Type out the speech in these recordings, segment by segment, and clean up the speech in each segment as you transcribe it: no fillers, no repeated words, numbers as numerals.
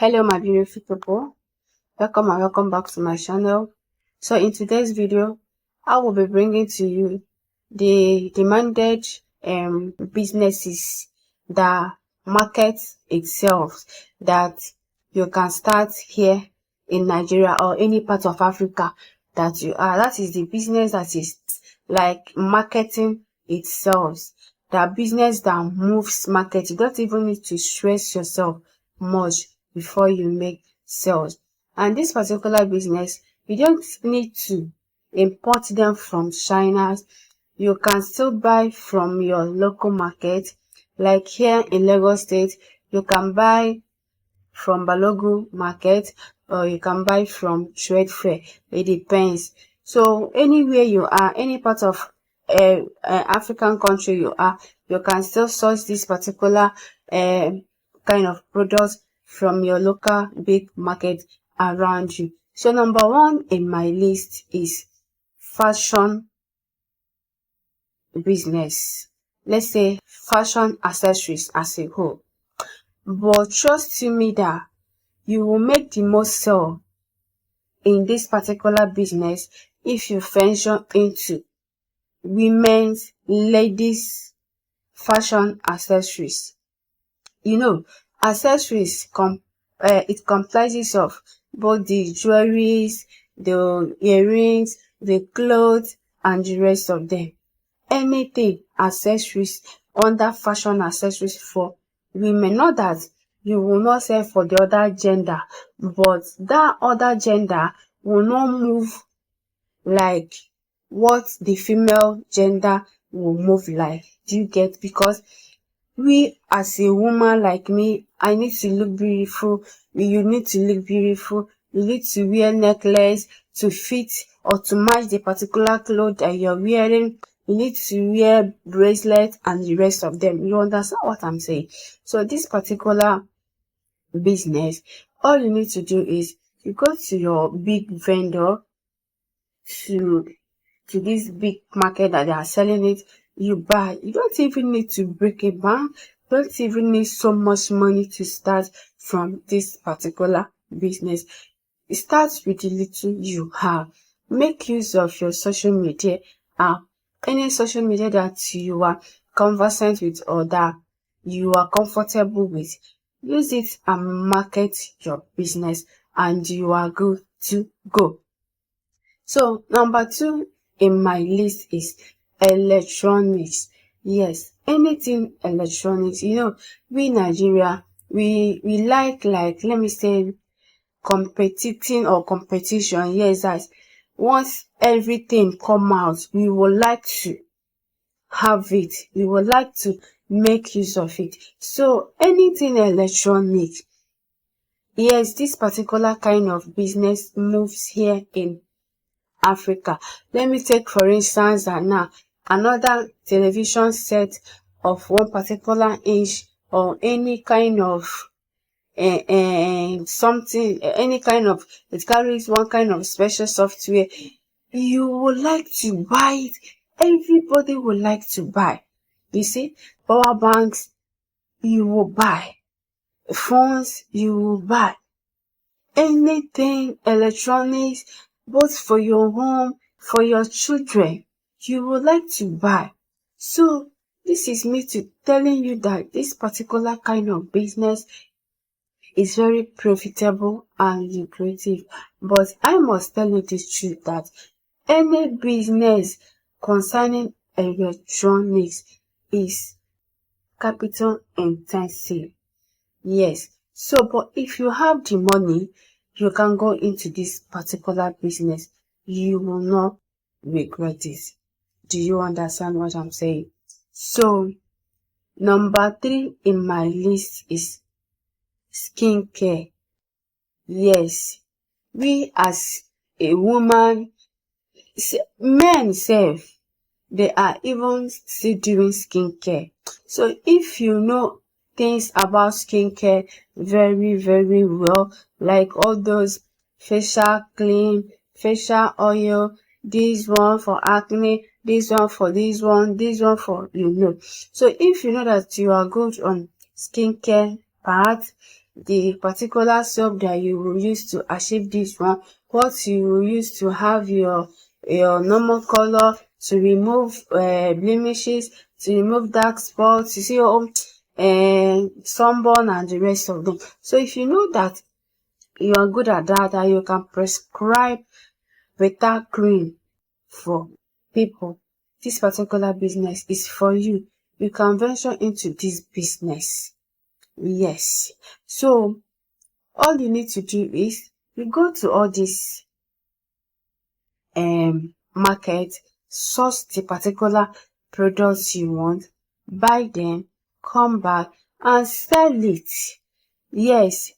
Hello my beautiful people, welcome back to my channel. So in today's video I will be bringing to you the demanded businesses that market itself, that you can start here in Nigeria or any part of Africa that you are. That is the business that is like marketing itself, that business that moves market. You don't even need to stress yourself much before you make sales. And this particular business, you don't need to import them from China. You can still buy from your local market. Like here in Lagos State, you can buy from Balogun market or you can buy from trade fair. It depends. So anywhere you are, any part of African country you are, you can still source this particular kind of product from your local big market around you. So number one in my list is fashion business. Let's say fashion accessories as a whole. But trust me that you will make the most sale in this particular business if you venture into women's, ladies fashion accessories. You know, accessories it comprises of both the jewelries, the earrings, the clothes and the rest of them. Anything accessories under fashion accessories for women. Not that you will not sell for the other gender, but that other gender will not move like what the female gender will move like. Do you get? Because we as a woman like me, I need to look beautiful. You need to look beautiful. You need to wear necklace to fit or to match the particular clothes that you're wearing. You need to wear bracelet and the rest of them. You understand what I'm saying? So this particular business, all you need to do is you go to your big vendor, to this big market that they are selling it, you buy. You don't even need to break a bank. You don't even need so much money to start from this particular business. It starts with the little you have. Make use of your social media app, any social media that you are conversant with or that you are comfortable with. Use it and market your business and you are good to go. So number two in my list is electronics. Yes, anything electronics. You know, we Nigeria, we like let me say competing or competition. Yes, that once everything come out, we would like to have it. We would like to make use of it. So anything electronic. Yes, this particular kind of business moves here in Africa. Let me take for instance that now another television set of one particular inch or any kind of something, any kind of, it carries one kind of special software. You would like to buy it. Everybody would like to buy. You see, power banks, you will buy. Phones, you will buy. Anything electronics, both for your home, for your children, you would like to buy. So this is me telling you that this particular kind of business is very profitable and lucrative. But I must tell you this truth, that any business concerning electronics is capital intensive. Yes. So, but if you have the money, you can go into this particular business. You will not regret it. Do you understand what I'm saying? So, number three in my list is skincare. Yes, we as a woman, men sef, they are even still doing skincare. So if you know things about skincare very, very well, like all those facial cream, facial oil, this one for acne, this one for this one for, you know. So if you know that you are good on skincare part, the particular soap that you will use to achieve this one, what you will use to have your normal color, to remove blemishes, to remove dark spots, you see sunburn and the rest of them. So if you know that you are good at that, and you can prescribe better cream for people, this particular business is for you. You can venture into this business. Yes. So all you need to do is you go to all these market, source the particular products you want, buy them, come back and sell it. Yes,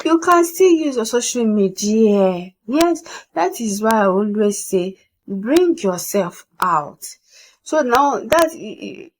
you can still use your social media. Yes, that is why I always say bring yourself out. So now that you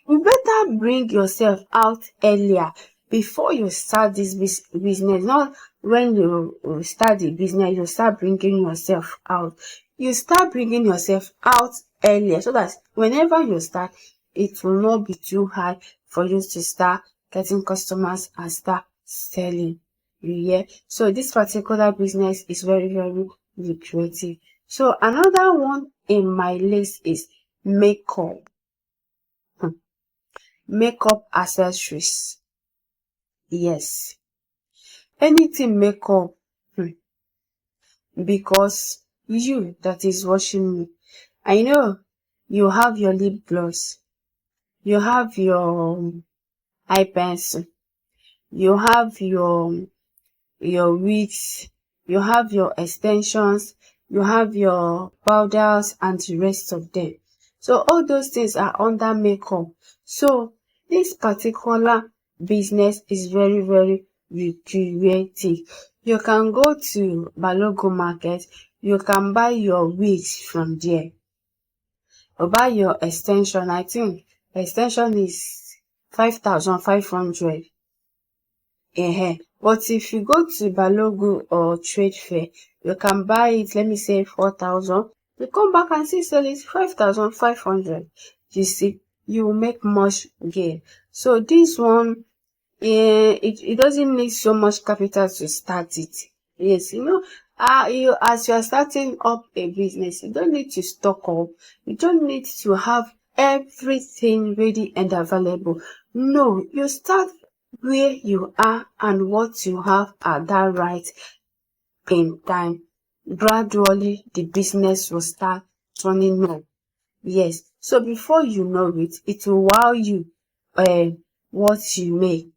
better bring yourself out earlier before you start this business. Not when you start the business, you start bringing yourself out. You start bringing yourself out earlier so that whenever you start, it will not be too hard for you to start getting customers and start selling. You hear? So this particular business is very, very lucrative. So another one in my list is makeup. Makeup accessories. Yes, anything makeup, because you that is watching me, I know you have your lip gloss, you have your eye pencil, you have your wigs, you have your extensions, you have your powders and the rest of them. So all those things are under makeup. So this particular business is very, very lucrative. You can go to Balogo market, you can buy your wigs from there, or buy your extension. I think extension is 5,500. But if you go to Balogun or trade fair, you can buy it, let me say 4,000. You come back and still sell it 5,500. You see, you will make much gain. So this one, it doesn't need so much capital to start it. Yes, as you are starting up a business, you don't need to stock up. You don't need to have everything ready and available. No, you start where you are and what you have at that right in time. Gradually, the business will start turning up. Yes, so before you know it, it will wow you what you make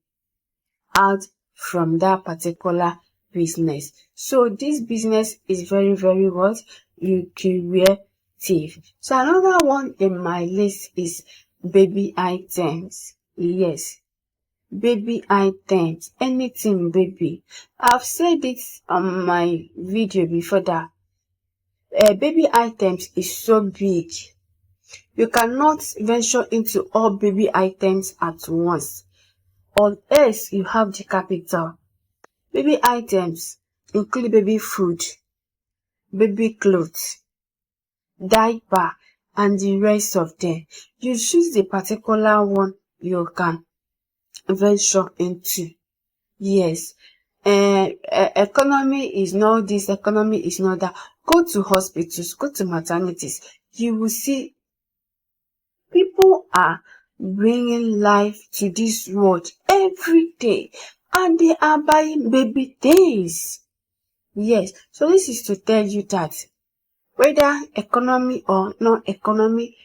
out from that particular business. So this business is very, very what? Lucrative. So another one in my list is baby items. Yes, baby items, anything baby. I've said it on my video before that baby items is so big. You cannot venture into all baby items at once, unless you have the capital. Baby items include baby food, baby clothes, diaper and the rest of them. You choose the particular one you can venture into. Yes, economy is not this, economy is not that. Go to hospitals, go to maternities, you will see people are bringing life to this world every day and they are buying baby things. Yes, so this is to tell you that whether economy or non-economy,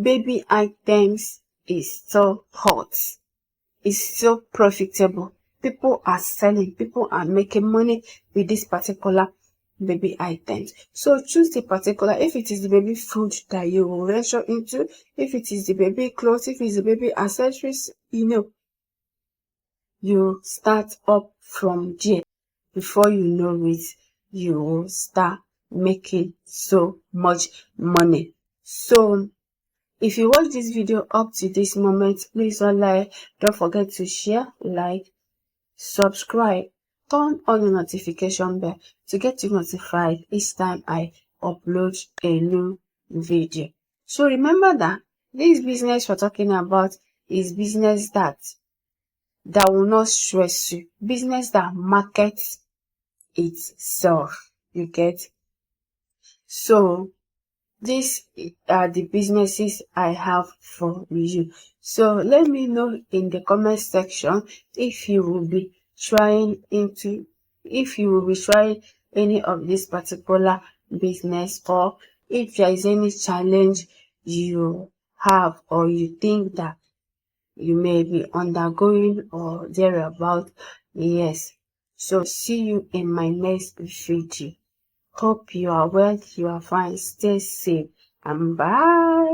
baby items is so hot. Is so profitable. People are selling, people are making money with this particular baby items. So choose the particular, if it is the baby food that you will venture into, if it is the baby clothes, if it's the baby accessories, you start up from there. Before you know it, you will start making so much money. So if you watch this video up to this moment, please don't forget to share, like, subscribe, turn on the notification bell to get you notified each time I upload a new video. So remember that this business we're talking about is business that that will not stress you, business that markets itself. You get? So these are the businesses I have for you. So let me know in the comment section if you will be trying any of this particular business, or if there is any challenge you have or you think that you may be undergoing or thereabout. Yes. So see you in my next video. Hope you are well, you are fine, stay safe, and bye.